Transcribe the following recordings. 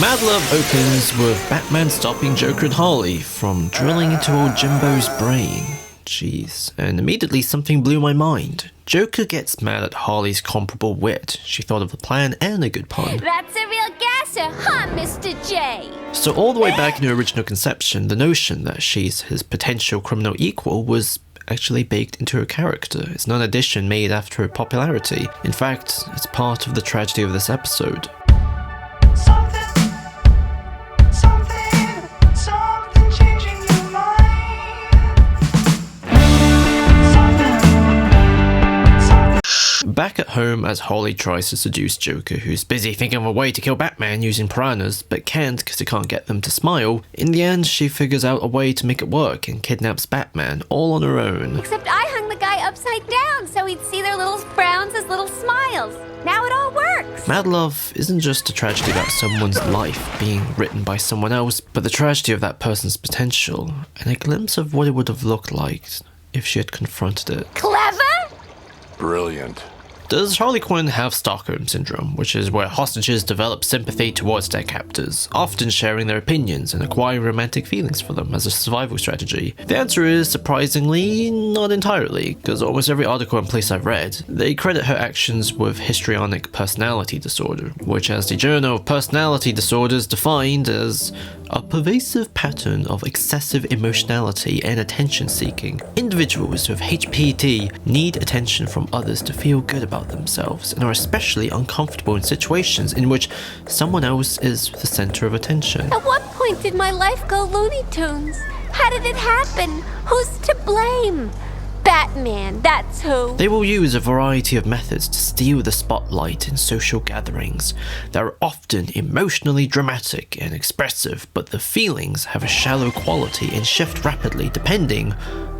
Mad Love opens with Batman stopping Joker and Harley from drilling into old Jimbo's brain. Jeez, and immediately something blew my mind. Joker gets mad at Harley's comparable wit. She thought of a plan and a good pun. That's a real gasser, huh, Mr. J? So all the way back in her original conception, the notion that she's his potential criminal equal was actually baked into her character. It's not an addition made after her popularity. In fact, it's part of the tragedy of this episode. Something changing your mind. Back at home, as Harley tries to seduce Joker, who's busy thinking of a way to kill Batman using piranhas, but can't because he can't get them to smile, in the end she figures out a way to make it work and kidnaps Batman, all on her own. Except I hung the guy upside down so he'd see their little frowns as little smiles. Now it all works. Mad Love isn't just a tragedy about someone's life being written by someone else, but the tragedy of that person's potential, and a glimpse of what it would have looked like if she had confronted it. Clever? Brilliant. Does Harley Quinn have Stockholm Syndrome, which is where hostages develop sympathy towards their captors, often sharing their opinions and acquiring romantic feelings for them as a survival strategy? The answer is, surprisingly, not entirely, because almost every article and place I've read, they credit her actions with histrionic personality disorder, which as the Journal of Personality Disorders defined as a pervasive pattern of excessive emotionality and attention-seeking. Individuals with HPD need attention from others to feel good about themselves and are especially uncomfortable in situations in which someone else is the center of attention. At what point did my life go Looney Tunes? How did it happen? Who's to blame? Batman, that's who. They will use a variety of methods to steal the spotlight in social gatherings. They're often emotionally dramatic and expressive, but the feelings have a shallow quality and shift rapidly depending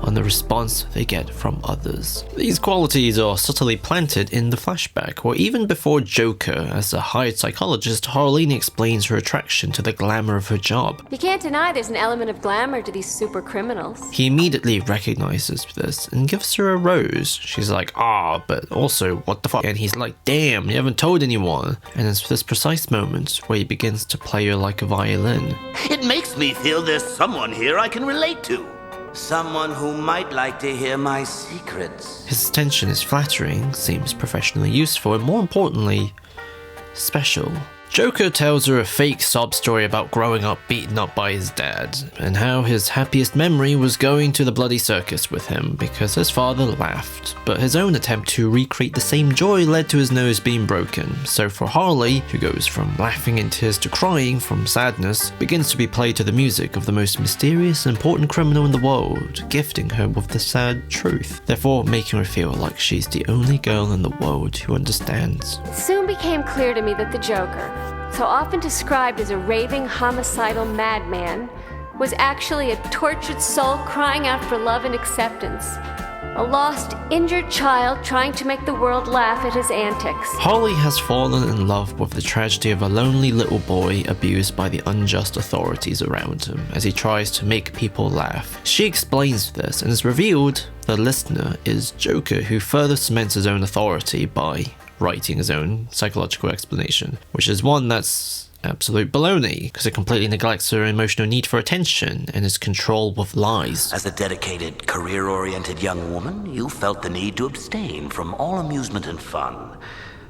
on the response they get from others. These qualities are subtly planted in the flashback, or even before Joker, as a hired psychologist, Harleen explains her attraction to the glamour of her job. You can't deny there's an element of glamour to these super criminals. He immediately recognizes this and gives her a rose. She's like, but also, what the fuck? And he's like, damn, you haven't told anyone. And it's this precise moment where he begins to play her like a violin. It makes me feel there's someone here I can relate to. Someone who might like to hear my secrets. His attention is flattering, seems professionally useful, and more importantly, special. Joker tells her a fake sob story about growing up beaten up by his dad, and how his happiest memory was going to the bloody circus with him because his father laughed, but his own attempt to recreate the same joy led to his nose being broken. So for Harley, who goes from laughing in tears to crying from sadness, begins to be played to the music of the most mysterious and important criminal in the world, gifting her with the sad truth, therefore making her feel like she's the only girl in the world who understands. It soon became clear to me that the Joker, so often described as a raving homicidal madman, was actually a tortured soul crying out for love and acceptance. A lost, injured child trying to make the world laugh at his antics. Harley has fallen in love with the tragedy of a lonely little boy abused by the unjust authorities around him as he tries to make people laugh. She explains this and is revealed the listener is Joker, who further cements his own authority by writing his own psychological explanation, which is one that's absolute baloney, because it completely neglects her emotional need for attention and is controlled with lies. As a dedicated, career-oriented young woman, you felt the need to abstain from all amusement and fun.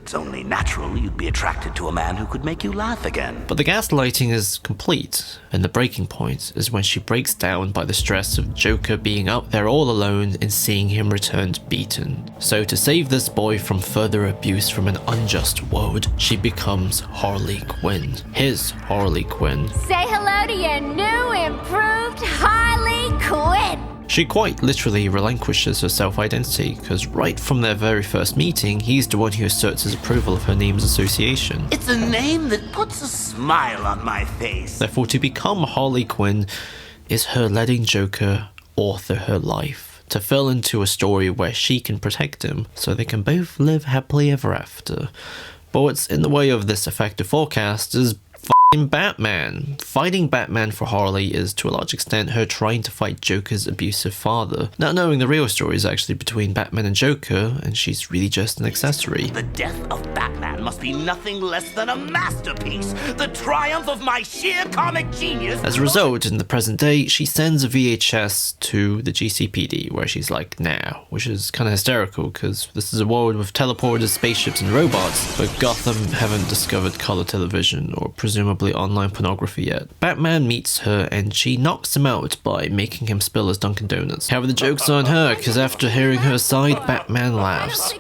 It's only natural you'd be attracted to a man who could make you laugh again. But the gaslighting is complete, and the breaking point is when she breaks down by the stress of Joker being out there all alone and seeing him returned beaten. So to save this boy from further abuse from an unjust world, she becomes Harley Quinn. His Harley Quinn. Say hello to your new, improved Harley Quinn! She quite literally relinquishes her self-identity, because right from their very first meeting, he's the one who asserts his approval of her name's association. It's a name that puts a smile on my face. Therefore, to become Harley Quinn is her letting Joker author her life, to fill into a story where she can protect him, so they can both live happily ever after. But what's in the way of this effective forecast is In Batman, fighting Batman for Harley is to a large extent her trying to fight Joker's abusive father, not knowing the real story is actually between Batman and Joker, and she's really just an accessory. The death of Batman must be nothing less than a masterpiece, the triumph of my sheer comic genius. As a result, in the present day, she sends a VHS to the GCPD, where she's like, now, which is kind of hysterical, because this is a world with teleporters, spaceships, and robots, but Gotham haven't discovered color television, or presumably online pornography yet. Batman meets her and she knocks him out by making him spill his Dunkin' Donuts. However, the joke's on her, because after hearing her side, Batman laughs.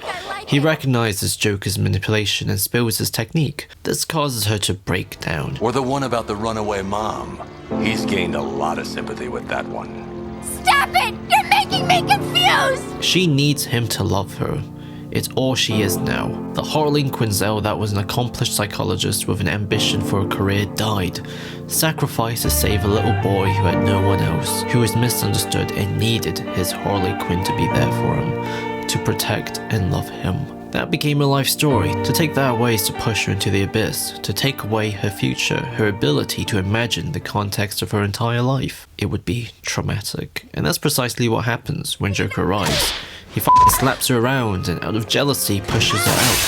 He recognizes Joker's manipulation and spills his technique. This causes her to break down. Or the one about the runaway mom. He's gained a lot of sympathy with that one. Stop it! You're making me confused! She needs him to love her. It's all she is now. The Harleen Quinzel that was an accomplished psychologist with an ambition for a career died, sacrificed to save a little boy who had no one else, who was misunderstood and needed his Harley Quinn to be there for him, to protect and love him. That became her life story. To take that away is to push her into the abyss, to take away her future, her ability to imagine the context of her entire life. It would be traumatic. And that's precisely what happens when Joker arrives. He f***ing slaps her around and out of jealousy pushes her out.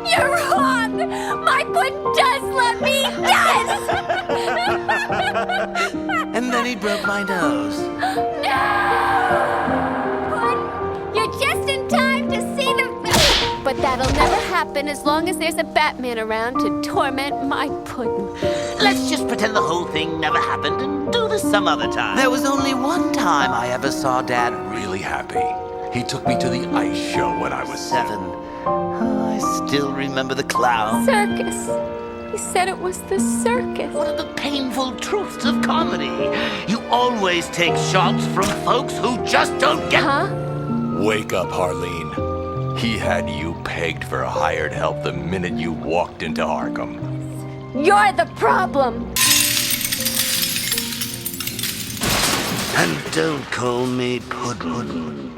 You're wrong! My puddin' does love me! Yes! And then he broke my nose. No! Puddin', you're just in time to see the... But that'll never happen as long as there's a Batman around to torment my puddin'. Let's just pretend the whole thing never happened and do this some other time. There was only one time I ever saw Dad Really happy. He took me to the ice show when I was 7. Oh, I still remember the clown. Circus. He said it was the circus. One of the painful truths of comedy. You always take shots from folks who just don't get... Huh? Wake up, Harleen. He had you pegged for hired help the minute you walked into Arkham. You're the problem. And don't call me Puddin'.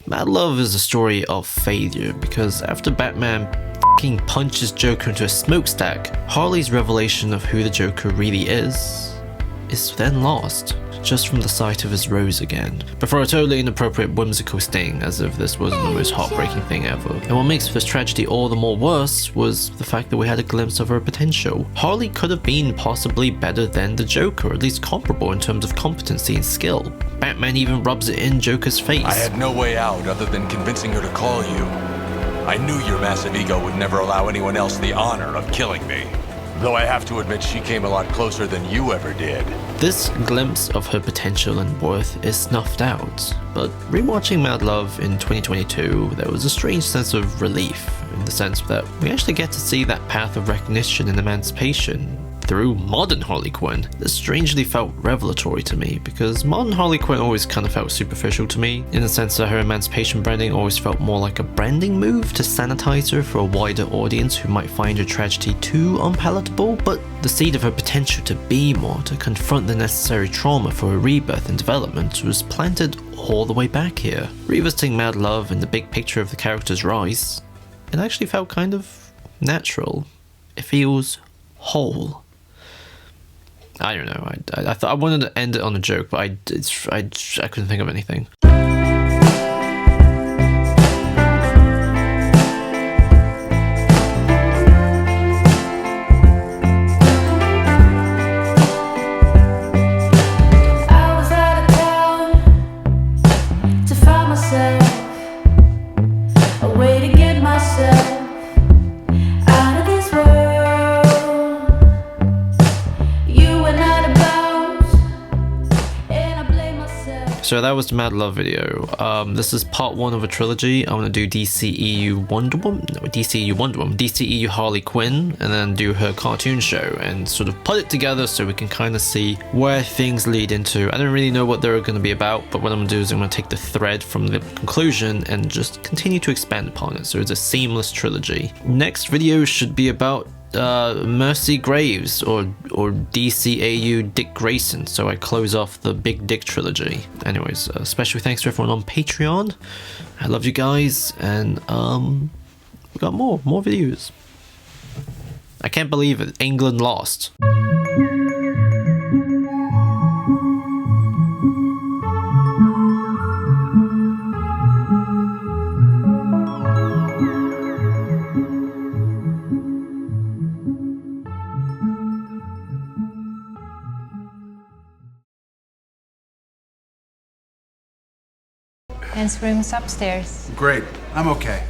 Mad Love is a story of failure, because after Batman f***ing punches Joker into a smokestack, Harley's revelation of who the Joker really is then lost, just from the sight of his rose again, before a totally inappropriate whimsical sting, as if this wasn't the most heartbreaking thing ever. And what makes this tragedy all the more worse was the fact that we had a glimpse of her potential. Harley could have been possibly better than the Joker, or at least comparable in terms of competency and skill. Batman even rubs it in Joker's face. I had no way out other than convincing her to call you. I knew your massive ego would never allow anyone else the honor of killing me. Though I have to admit she came a lot closer than you ever did. This glimpse of her potential and worth is snuffed out, but rewatching Mad Love in 2022, there was a strange sense of relief, in the sense that we actually get to see that path of recognition and emancipation through modern Harley Quinn. This strangely felt revelatory to me, because modern Harley Quinn always kind of felt superficial to me, in the sense that her emancipation branding always felt more like a branding move to sanitize her for a wider audience who might find her tragedy too unpalatable, but the seed of her potential to be more, to confront the necessary trauma for her rebirth and development, was planted all the way back here. Revisiting Mad Love and the big picture of the character's rise, it actually felt kind of natural. It feels whole. I don't know. I thought I wanted to end it on a joke, but I couldn't think of anything. I was out of town to find myself a way to get myself out of this world. So that was the Mad Love video. This is part 1 of a trilogy. I'm gonna do DCEU Wonder Woman, DCEU Harley Quinn, and then do her cartoon show, and sort of put it together so we can kind of see where things lead into. I don't really know what they're gonna be about, but what I'm gonna do is I'm gonna take the thread from the conclusion and just continue to expand upon it, so it's a seamless trilogy. Next video should be about Mercy Graves or DCAU Dick Grayson, so I close off the Big Dick trilogy. Anyways, special thanks to everyone on Patreon. I love you guys, and we got more videos. I can't believe it. England lost. Men's room's upstairs. Great. I'm okay.